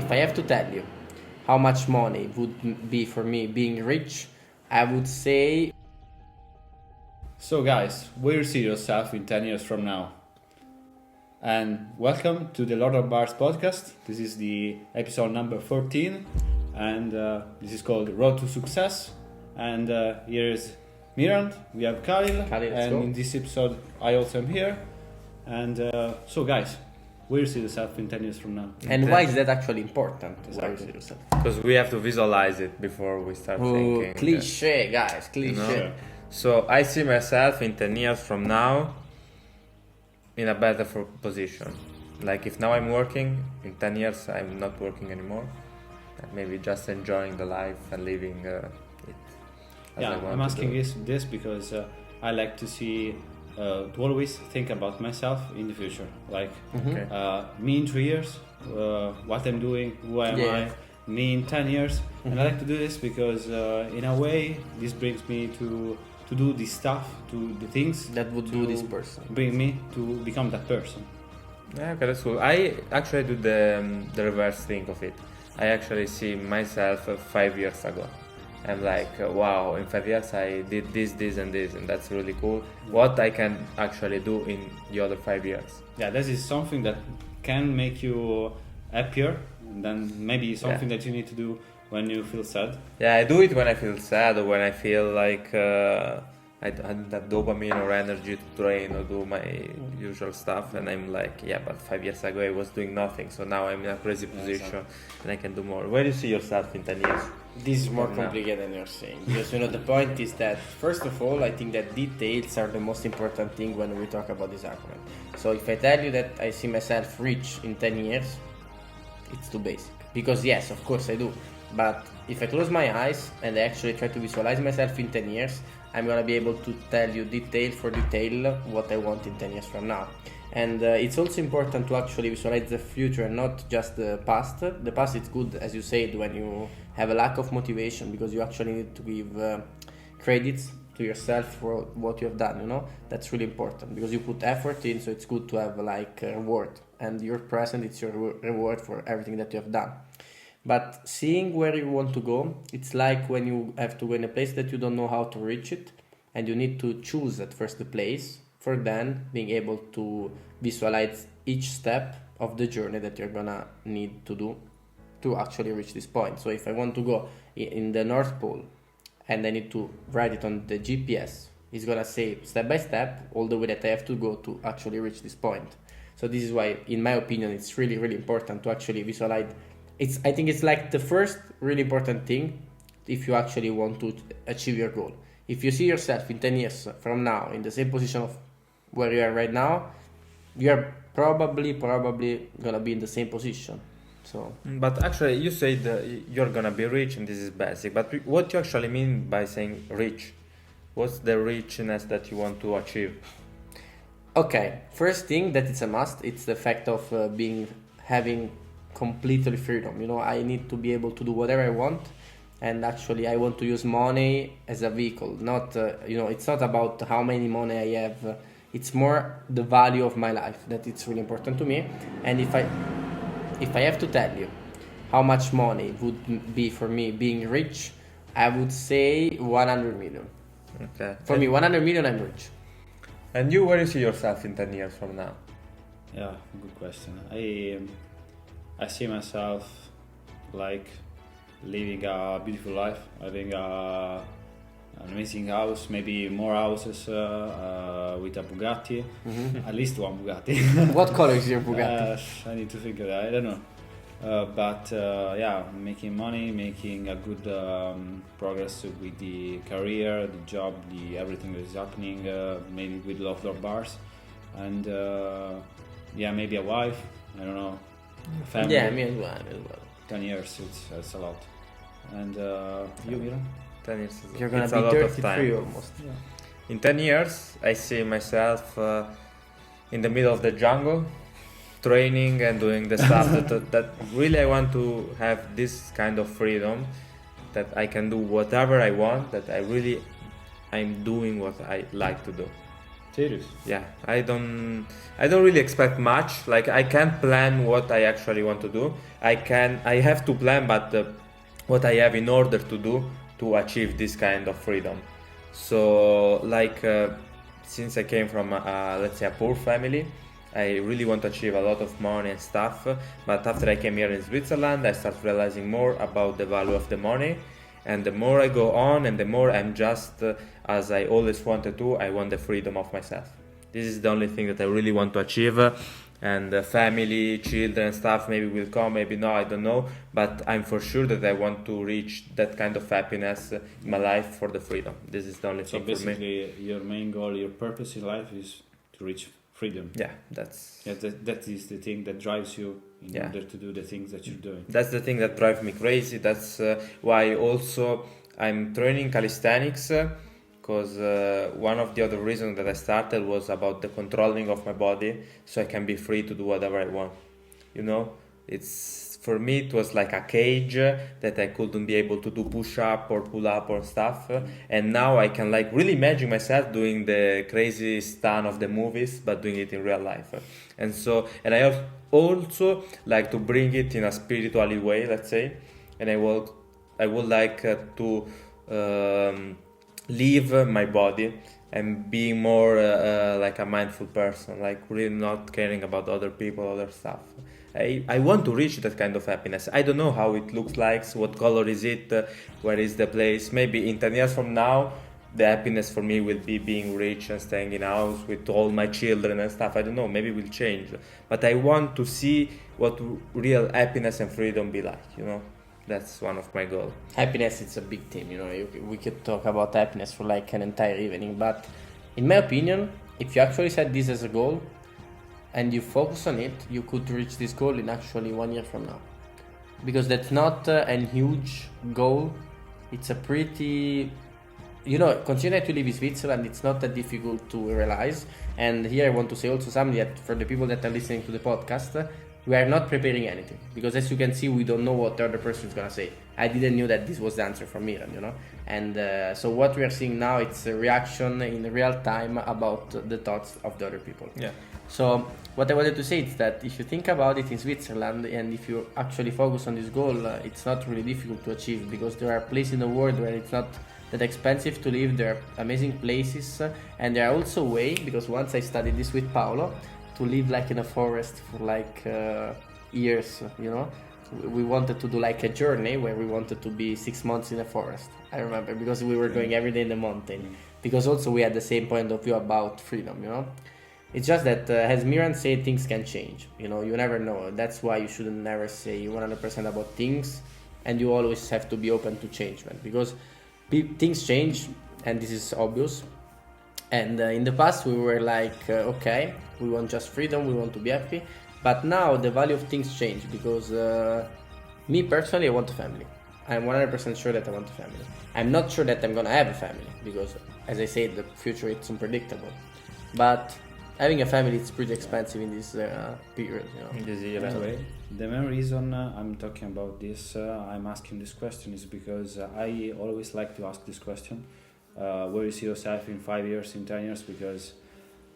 if I have to tell you how much money would be for me being rich, I would say. So guys, where you see yourself in 10 years from now? And welcome to the Lord of Bars podcast. This is the episode number 14 and this is called Road to Success. And here is Mirand, we have Khalil, and in this episode I also am here. And so guys, where you see yourself in 10 years from now? And why is that actually important? Exactly. Because we have to visualize it before we start thinking. Cliche, guys, cliche. You know? So I see myself in 10 years from now in a better position. Like if now I'm working, in 10 years I'm not working anymore. And maybe just enjoying the life and living it as I want. I'm asking this because I like to see, to always think about myself in the future. Like me in 3 years, what I'm doing, who am I, me in 10 years. And I like to do this because in a way this brings me to do this stuff, to the things that would do this person, bring me to become that person. Yeah, okay, that's cool. I actually do the reverse thing of it. I actually see myself 5 years ago. I'm like, wow, in 5 years I did this and this, and that's really cool. What I can actually do in the other 5 years. Yeah, this is something that can make you happier than maybe something that you need to do when you feel sad. Yeah, I do it when I feel sad or when I feel like I don't have dopamine or energy to train or do my usual stuff, and I'm like, yeah, but 5 years ago I was doing nothing, so now I'm in a crazy position and I can do more. Where do you see yourself in 10 years? This is more complicated than you're saying, because the point is that first of all, I think that details are the most important thing when we talk about this argument. So if I tell you that I see myself rich in 10 years, it's too basic, because yes, of course I do. But if I close my eyes and I actually try to visualize myself in 10 years, I'm going to be able to tell you detail for detail what I want in 10 years from now. And it's also important to actually visualize the future and not just the past. The past is good, as you said, when you have a lack of motivation, because you actually need to give credits to yourself for what you have done, That's really important because you put effort in, so it's good to have like a reward. And your present, it's your reward for everything that you have done. But seeing where you want to go, it's like when you have to go in a place that you don't know how to reach it, and you need to choose at first the place for then being able to visualize each step of the journey that you're gonna need to do to actually reach this point. So if I want to go in the North Pole and I need to write it on the GPS, it's gonna say step by step all the way that I have to go to actually reach this point. So this is why, in my opinion, it's really, really important to actually visualize. I think it's like the first really important thing if you actually want to achieve your goal. If you see yourself in 10 years from now in the same position of where you are right now, you are probably gonna be in the same position. So. But actually, you said you're gonna be rich, and this is basic. But what do you actually mean by saying rich? What's the richness that you want to achieve? Okay, first thing that it's a must. It's the fact of having completely freedom. I need to be able to do whatever I want, and actually I want to use money as a vehicle. Not it's not about how many money I have. It's more the value of my life that it's really important to me. And if I have to tell you how much money would be for me being rich, I would say 100 million. Okay. For me, 100 million, I'm rich. And you, where do you see yourself in 10 years from now? Yeah, good question. I see myself like living a beautiful life, having an amazing house, maybe more houses with a Bugatti, at least one Bugatti. What color is your Bugatti? I need to figure that. I don't know. But making money, making a good progress with the career, the job, everything that is happening, maybe with Love Door Bars, and maybe a wife. I don't know. Family. Yeah, me as well. 10 years, it's a lot. And you, Mirand? 10 years. You're gonna it's be a lot 33 of time. almost. Yeah. In 10 years, I see myself in the middle of the jungle, training and doing the stuff that really I want to have this kind of freedom, that I can do whatever I want, that I'm doing what I like to do. Serious? Yeah, I don't really expect much. Like I can't plan what I actually want to do. I have to plan, but what I have in order to do to achieve this kind of freedom. So like since I came from let's say a poor family, I really want to achieve a lot of money and stuff. But after I came here in Switzerland, I started realizing more about the value of the money. And the more I go on, and the more I'm just as I always wanted to, I want the freedom of myself. This is the only thing that I really want to achieve. And family, children, stuff maybe will come, maybe no, I don't know. But I'm for sure that I want to reach that kind of happiness in my life for the freedom. This is the only So thing for me. basically, your main goal, your purpose in life is to reach freedom. Yeah, that's That is the thing that drives you in Yeah. order to do the things that you're doing. That's the thing that drives me crazy. That's why also I'm training calisthenics, because one of the other reasons that I started was about the controlling of my body, so I can be free to do whatever I want. You know, it's for me it was like a cage that I couldn't be able to do push up or pull up or stuff, and now I can like really imagine myself doing the crazy stunt of the movies, but doing it in real life. And so, and I also like to bring it in a spiritual way, let's say, and I would like to leave my body and be more like a mindful person, like really not caring about other people, other stuff. I want to reach that kind of happiness. I don't know how it looks like, what color is it, where is the place. Maybe in 10 years from now, the happiness for me will be being rich and staying in a house with all my children and stuff. I don't know, maybe it will change. But I want to see what real happiness and freedom be like, you know. That's one of my goals. Happiness is a big theme, you know. We could talk about happiness for like an entire evening, but in my opinion, if you actually set this as a goal and you focus on it, you could reach this goal in actually 1 year from now. Because that's not a huge goal. It's a pretty, you know, considering that you live in Switzerland, it's not that difficult to realize. And here I want to say also something that for the people that are listening to the podcast, we are not preparing anything, because as you can see, we don't know what the other person is gonna say. I didn't know that this was the answer from Mirand, you know. And so what we are seeing now, it's a reaction in real time about the thoughts of the other people. Yeah. So what I wanted to say is that if you think about it in Switzerland, and if you actually focus on this goal, it's not really difficult to achieve, because there are places in the world where it's not that expensive to live. There are amazing places, and there are also ways, because once I studied this with Paolo, to live like in a forest for like years, you know. We wanted to do like a journey where we wanted to be 6 months in a forest. I remember, because we were going every day in the mountain, because also we had the same point of view about freedom, you know. It's just that as Mirand said, things can change, you know, you never know. That's why you shouldn't never say 100% about things, and you always have to be open to change, man, because things change, and this is obvious. And in the past we were like, okay, we want just freedom, we want to be happy. But now the value of things change, because me personally, I want a family. I'm 100% sure that I want a family. I'm not sure that I'm gonna have a family, because as I said, the future it's unpredictable. But having a family, it's pretty expensive in this period, you know. In this year. Anyway, the main reason I'm talking about this, I'm asking this question, is because I always like to ask this question. Where you see yourself in 5 years, in 10 years? Because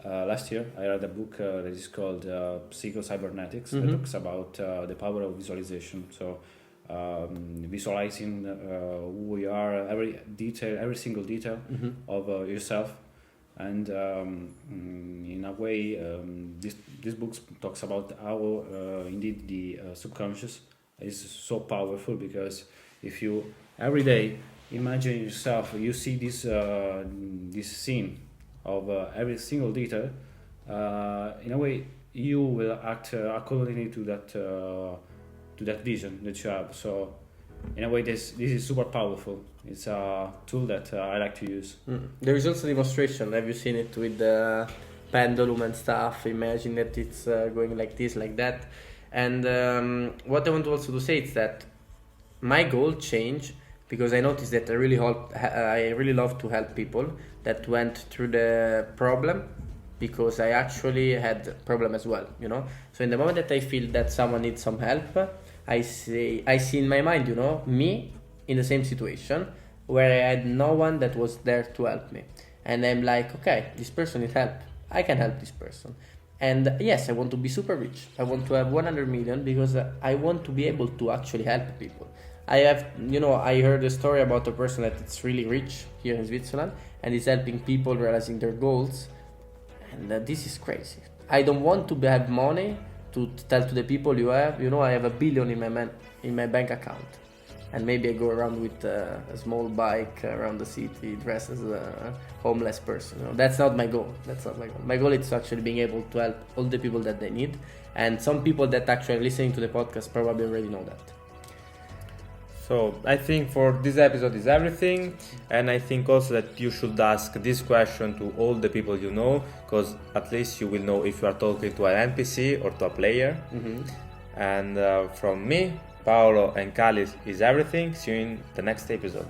last year I read a book that is called Psycho-Cybernetics, that talks about the power of visualization. So visualizing who we are, every single detail of yourself. And in a way, this book talks about how indeed the subconscious is so powerful, because if you every day imagine yourself, you see this scene of every single detail, in a way you will act accordingly to that vision that you have. So in a way this is super powerful. It's a tool that I like to use. There is also demonstration. Have you seen it with the pendulum and stuff? Imagine that it's going like this, like that. And what I want also to say is that my goal changed, because I noticed that I really love to help people that went through the problem, because I actually had problem as well, you know. So in the moment that I feel that someone needs some help, I see in my mind, you know, me in the same situation where I had no one that was there to help me, and I'm like, okay, this person needs help. I can help this person. And yes, I want to be super rich. I want to have 100 million because I want to be able to actually help people. I heard a story about a person that is really rich here in Switzerland and is helping people realizing their goals. And this is crazy. I don't want to have money to tell to the people I have 1 billion in my bank account. And maybe I go around with a small bike around the city dressed as a homeless person. That's not my goal. My goal is actually being able to help all the people that they need. And some people that actually listening to the podcast probably already know that. So I think for this episode is everything, and I think also that you should ask this question to all the people you know, because at least you will know if you are talking to an NPC or to a player. Mm-hmm. And from me, Paolo and Khalil is everything. See you in the next episode.